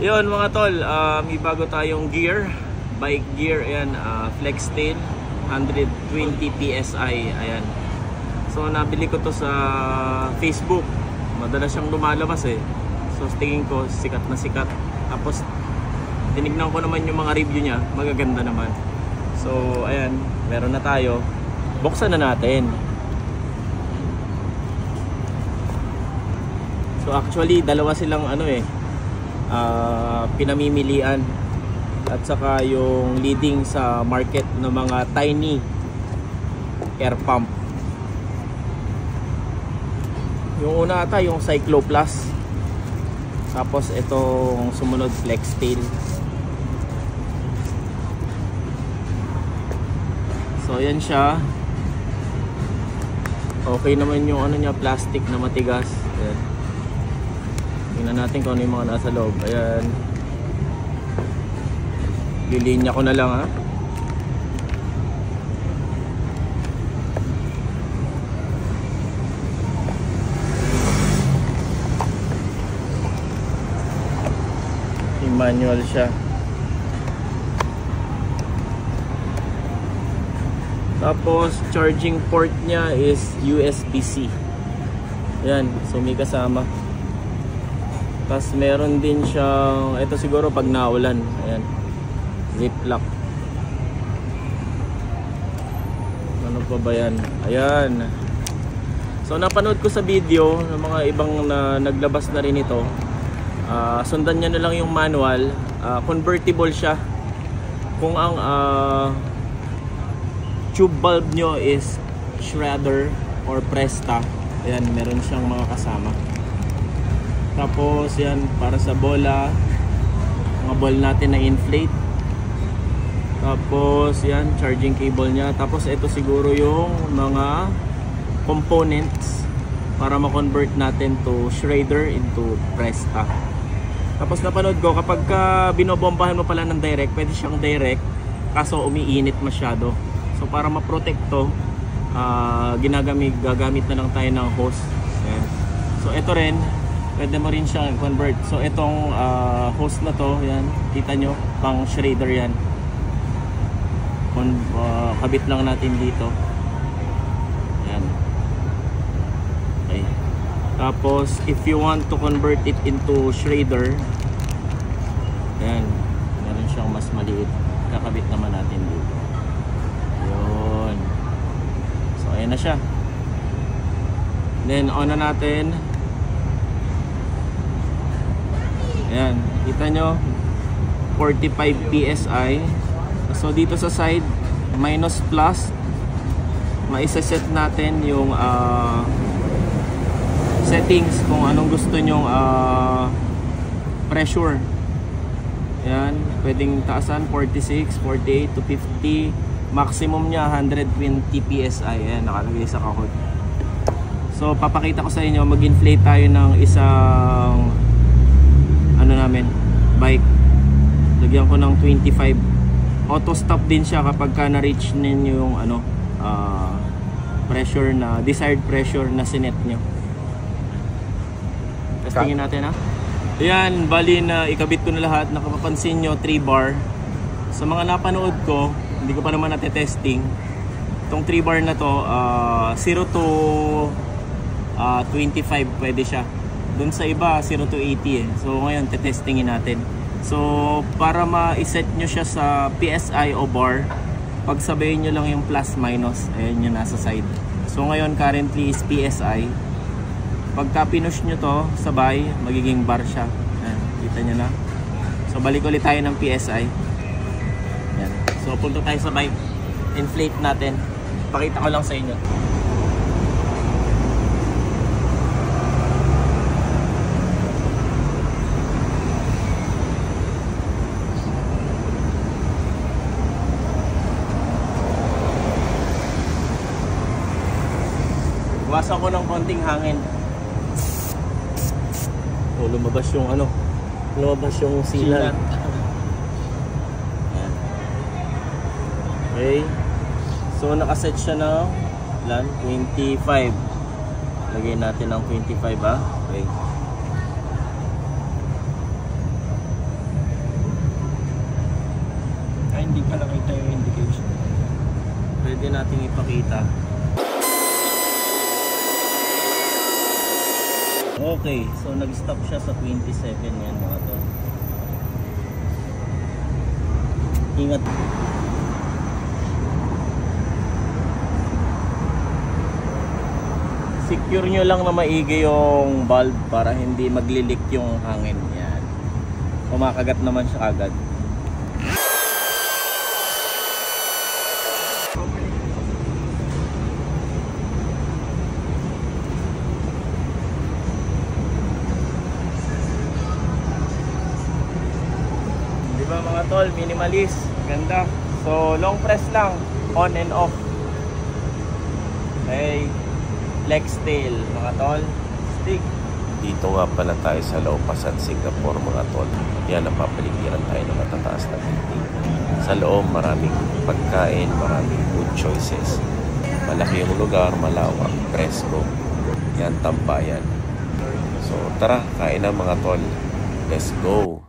Yun mga tol, may bago tayong gear, bike gear. Ayan, Flextail 120 PSI. Ayan. So nabili ko to sa Facebook. Madalas siyang lumalabas eh. So tingin ko sikat na sikat. Tapos tinignan ko naman yung mga review niya, magaganda naman. So ayan, meron na tayo. Buksan na natin. So actually dalawa silang ano eh, pinamimilian, at saka yung leading sa market ng mga tiny air pump. Yung una ata yung Cyclo Plus, tapos itong sumunod Flextail. So yan siya. Okay naman yung ano niya, plastic na matigas. Ayan. Tingnan natin kung ano yung mga nasa loob. Ayan. Lilinya ko na lang ha. Yung manual siya. Tapos charging port niya is USB-C. Ayan, so may kasama. Tapos meron din siyang, ito siguro pag naulan, ayan, ziplock. Ano pa ba yan? Ayan. So napanood ko sa video ng mga ibang na naglabas na rin ito. Sundan niya na lang yung manual. Convertible siya. Kung ang tube bulb nyo is Schrader or Presta, ayan, meron siyang mga kasama. Tapos yan, para sa bola, mga ball natin na inflate. Tapos yan, charging cable nya. Tapos ito siguro yung mga components para ma-convert natin to Schrader into Presta. Tapos napanood ko, kapag binobombahan mo pala ng direct, pwede siyang direct, kaso umiinit masyado. So para ma-protect to, gagamit na lang tayo ng hose. Ayan. So ito rin, pwede mo rin siyang convert. So itong hose na to, yan, kita nyo, pang Schrader yan. Kabit lang natin dito. Yan. Okay. Tapos if you want to convert it into Schrader, yan, meron siyang mas maliit, kakabit naman natin dito. Yun. So ayan na siya. Then on na natin. Ayan, kita nyo 45 PSI. So dito sa side, minus plus, maisaset natin yung settings kung anong gusto nyong pressure. Ayan, pwedeng taasan 46, 48 to 50. Maximum nya 120 PSI. Ayan, nakalagay sa kahon. So papakita ko sa inyo, mag-inflate tayo ng isang ano namin, bike. Lagyan ko ng 25. Auto stop din siya kapag ka na-reach ninyo yung ano, pressure na, desired pressure na sinet nyo. Testingin natin ha. Ayan, bali na ikabit ko na lahat. Nakapapansin nyo 3 bar. Sa mga napanood ko, hindi ko pa naman natetesting. Itong 3 bar na to, 0 to 25 pwede siya. Doon sa iba 0 to 80 eh. So ngayon tetestingin natin. So para ma-set nyo siya sa PSI o bar, pagsabayin nyo lang yung plus minus. Ayan yung nasa side. So ngayon currently is PSI. Pagka pinush nyo to sabay, magiging bar siya. Ayan, kita nyo na. So balik ulit tayo ng PSI. Ayan. So punta tayo sa bike. Inflate natin. Pakita ko lang sa inyo. Bawasan ko ng konting hangin. Oh, lumabas yung ano, lumabas yung sealant. Okay. So nakaset siya ng 25. Lagay natin ng 25 ah. Okay. hindi pa nakita yung indication. Pwede nating ipakita. Okay, so nag-stop siya sa 27 yan mga tol. Ingat. Secure nyo lang na maigi yung valve para hindi maglilik yung hangin. Yan. Kumakagat naman siya agad. Diba mga tol, minimalist, ganda. So long press lang, on and off. Okay, flex tail mga tol, stick. Dito nga pala tayo sa Laupasan, Singapore mga tol. Yan, napapaligiran tayo ng matataas na building. Sa loob maraming pagkain, maraming food choices. Malaki yung lugar, malawak, presko. Yan, tambayan. So tara, kain na mga tol. Let's go!